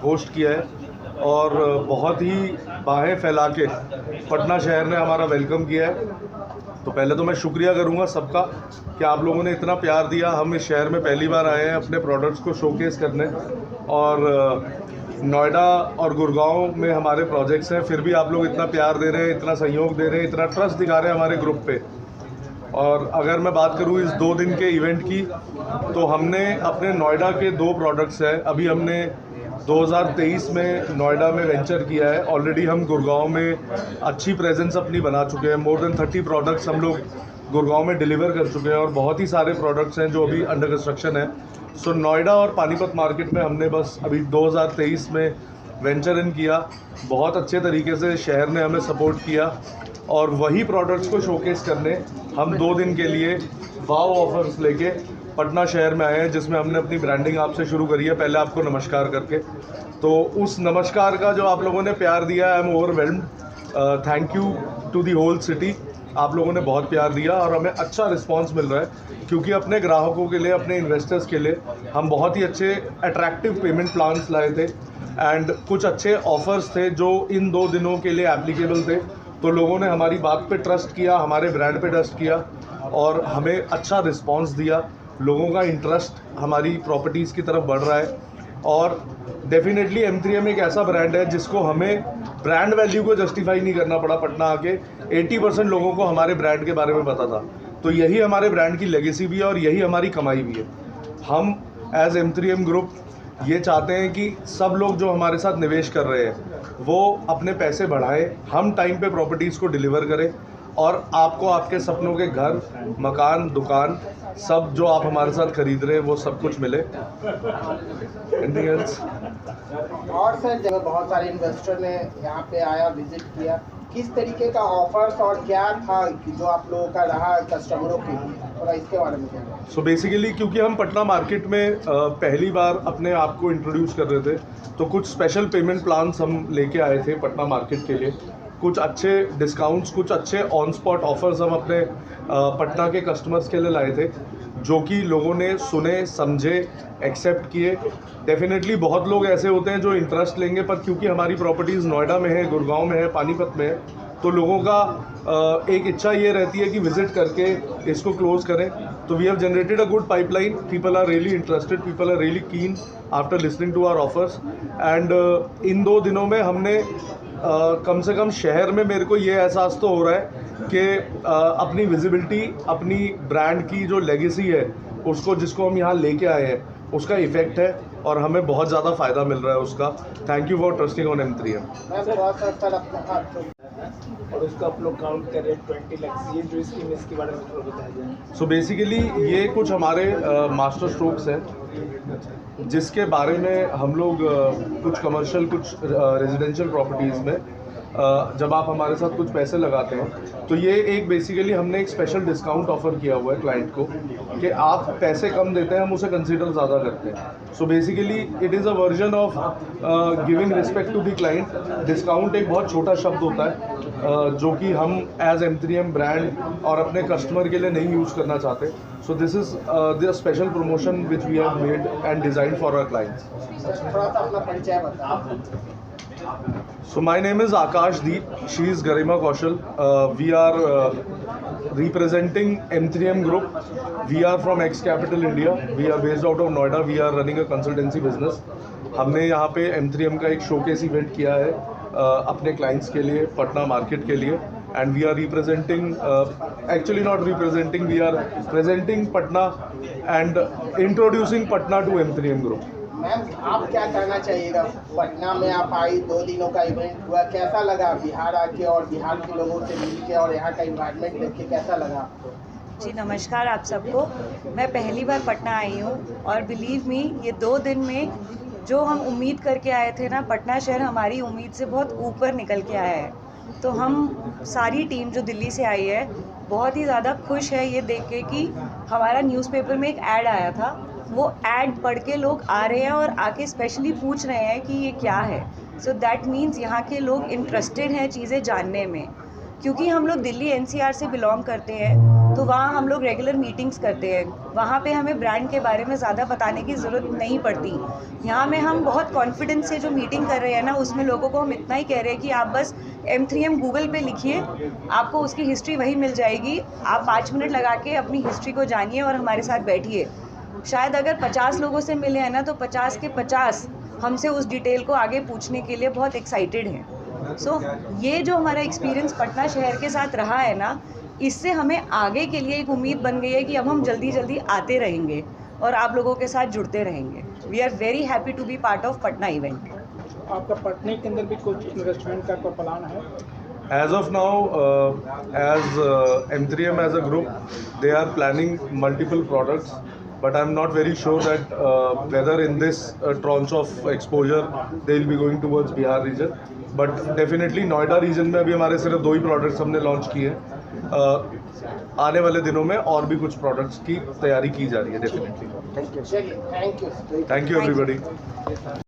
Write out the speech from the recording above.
Host किया है और बहुत ही बाहें फैला के पटना शहर ने हमारा वेलकम किया है। तो पहले तो मैं शुक्रिया करूंगा सबका कि आप लोगों ने इतना प्यार दिया। हम इस शहर में पहली बार आए हैं अपने प्रोडक्ट्स को शोकेस करने, और नोएडा और गुड़गांव में हमारे प्रोजेक्ट्स हैं, फिर भी आप लोग इतना प्यार दे रहे हैं, इतना सहयोग दे रहे हैं, इतना ट्रस्ट दिखा रहे हैं हमारे ग्रुप पे। और अगर मैं बात करूं इस 2 दिन के इवेंट की, तो हमने अपने नोएडा के 2 प्रोडक्ट्स हैं। अभी हमने 2023 में नोएडा में वेंचर किया है। ऑलरेडी हम गुड़गांव में अच्छी प्रेजेंस अपनी बना चुके हैं। मोर देन 30 प्रोडक्ट्स हम लोग गुड़गांव में डिलीवर कर चुके हैं और बहुत ही सारे प्रोडक्ट्स हैं जो अभी अंडर कंस्ट्रक्शन है। सो नोएडा और पानीपत मार्केट में हमने बस अभी 2023 में वेंचर इन किया। बहुत अच्छे तरीके से शहर ने हमें सपोर्ट किया और वही प्रोडक्ट्स को शोकेस करने हम 2 दिन के लिए वाव ऑफर्स लेके पटना शहर में आए हैं, जिसमें हमने अपनी ब्रांडिंग आपसे शुरू करी है। पहले आपको नमस्कार करके, तो उस नमस्कार का जो आप लोगों ने प्यार दिया, I am overwhelmed. Thank you to the whole city. आप लोगों ने बहुत प्यार दिया और हमें अच्छा रिस्पांस मिल रहा है, क्योंकि अपने ग्राहकों के लिए, अपने इन्वेस्टर्स के लिए हम बहुत ही अच्छे अट्रैक्टिव पेमेंट प्लान्स लाए थे एंड कुछ अच्छे ऑफर्स थे जो इन 2 दिनों के लिए एप्लीकेबल थे। तो लोगों ने हमारी बात पे ट्रस्ट किया, हमारे ब्रांड पे ट्रस्ट किया और हमें अच्छा रिस्पांस दिया। लोगों का इंटरेस्ट हमारी प्रॉपर्टीज़ की तरफ बढ़ रहा है और डेफिनेटली M3M एक ऐसा ब्रांड है जिसको हमें ब्रांड वैल्यू को जस्टिफाई नहीं करना पड़ा। पटना आके 80% लोगों को हमारे ब्रांड के बारे में पता था। तो यही हमारे ब्रांड की लेगेसी भी है और यही हमारी कमाई भी है। हम एज M3M ग्रुप ये चाहते हैं कि सब लोग जो हमारे साथ निवेश कर रहे हैं वो अपने पैसे बढ़ाएं, हम टाइम पे प्रॉपर्टीज़ को डिलीवर करें और आपको आपके सपनों के घर, मकान, दुकान सब जो आप हमारे साथ खरीद रहे हैं वो सब कुछ मिले। Anything else? और सर, जब बहुत सारे इन्वेस्टर ने यहाँ पे आया, विजिट किया, किस तरीके का ऑफर्स और क्या था जो आप लोगों का रहा कस्टमरों के लिए, थोड़ा इसके बारे में क्या? सो बेसिकली क्योंकि हम पटना मार्केट में पहली बार अपने आप को इंट्रोड्यूस कर रहे थे, तो कुछ स्पेशल पेमेंट प्लान्स हम लेके आए थे पटना मार्केट के लिए। कुछ अच्छे डिस्काउंट्स, कुछ अच्छे ऑन स्पॉट ऑफर्स हम अपने पटना के कस्टमर्स के लिए लाए थे, जो कि लोगों ने सुने, समझे, एक्सेप्ट किए। डेफिनेटली बहुत लोग ऐसे होते हैं जो इंटरेस्ट लेंगे, पर क्योंकि हमारी प्रॉपर्टीज़ नोएडा में है, गुड़गांव में है, पानीपत में है, तो लोगों का एक इच्छा ये रहती है कि विज़िट करके इसको क्लोज़ करें। तो we have generated a good pipeline. People are really interested, people are really keen after listening to our offers and इन 2 दिनों में हमने कम से कम शहर में, मेरे को ये एहसास तो हो रहा है कि अपनी विजिबिलिटी, अपनी ब्रांड की जो लेगेसी है उसको, जिसको हम यहाँ लेके आए हैं, उसका इफेक्ट है और हमें बहुत ज़्यादा फ़ायदा मिल रहा है उसका। Thank you for trusting on M3M। और उसका आप लोग काउंट करें 20 लाख, ये जो स्कीम है इसके बारे में थोड़ा बताया जाए। सो बेसिकली ये कुछ हमारे मास्टर स्ट्रोक्स हैं जिसके बारे में हम लोग कुछ कमर्शियल, कुछ रेजिडेंशियल प्रॉपर्टीज़ में जब आप हमारे साथ कुछ पैसे लगाते हैं, तो ये एक बेसिकली हमने एक स्पेशल डिस्काउंट ऑफर किया हुआ है क्लाइंट को कि आप पैसे कम देते हैं, हम उसे कंसीडर ज़्यादा करते हैं। So basically it is a version of giving respect to the client. Discount एक बहुत छोटा शब्द होता है जो कि हम एज M3M ब्रांड और अपने कस्टमर के लिए नहीं यूज़ करना चाहते। So this is the special promotion which we have made and design for our clients. थोड़ा सा अपना परिचय बताओ। So my name is Akash Deep. She is Garima Kaushal. We are representing M3M Group. We are from X Capital India. We are based out of Noida. We are running a consultancy business. हमने यहाँ पे M3M का एक showcase event किया है अपने clients के लिए, पटना मार्केट के लिए, and we are representing, actually not representing, we are presenting Patna and introducing Patna to M3M Group. Ma'am, आप क्या कहना चाहिएगा? पटना में आप आई, 2 दिनों का इवेंट हुआ, कैसा लगा बिहार आके और बिहार के लोगों से मिल के और यहाँ का इन्वायरमेंट देख के कैसा लगा आपको? जी नमस्कार आप सबको। मैं पहली बार पटना आई हूँ और बिलीव मी, ये 2 दिन में जो हम उम्मीद करके आए थे ना, पटना शहर हमारी उम्मीद से बहुत ऊपर निकल के आया है। तो हम सारी टीम जो दिल्ली से आई है बहुत ही ज़्यादा खुश है ये देख के कि हमारा न्यूज़पेपर में एक ऐड आया था, वो ऐड पढ़ के लोग आ रहे हैं और आके स्पेशली पूछ रहे हैं कि ये क्या है। सो दैट मीन्स यहाँ के लोग इंटरेस्टेड हैं चीज़ें जानने में, क्योंकि हम लोग दिल्ली NCR से बिलोंग करते हैं तो वहाँ हम लोग रेगुलर मीटिंग्स करते हैं। वहाँ पे हमें ब्रांड के बारे में ज़्यादा बताने की ज़रूरत नहीं पड़ती। यहाँ में हम बहुत कॉन्फिडेंस से जो मीटिंग कर रहे हैं ना, उसमें लोगों को हम इतना ही कह रहे हैं कि आप बस M3M गूगल पे लिखिए, आपको उसकी हिस्ट्री वही मिल जाएगी। आप 5 मिनट लगा के अपनी हिस्ट्री को जानिए और हमारे साथ बैठिए। शायद अगर 50 लोगों से मिले हैं ना, तो 50 के 50 हमसे उस डिटेल को आगे पूछने के लिए बहुत एक्साइटेड हैं। सो ये जो हमारा एक्सपीरियंस पटना शहर के साथ रहा है ना, इससे हमें आगे के लिए एक उम्मीद बन गई है कि अब हम जल्दी जल्दी आते रहेंगे और आप लोगों के साथ जुड़ते रहेंगे। We are very happy to be part of Patna event. आपका पटना के अंदर भी कुछ इन्वेस्टमेंट का कोई प्लान है? As of now, as M3M as a group, they are planning multiple products, but I'm not very sure that whether in this tranche of exposure they will be going towards Bihar region. But definitely Noida region में अभी हमारे सिर्फ 2 ही products हमने launch किए हैं। आने वाले दिनों में और भी कुछ products की तैयारी की जा रही है definitely. चलिए, thank you. Thank you everybody.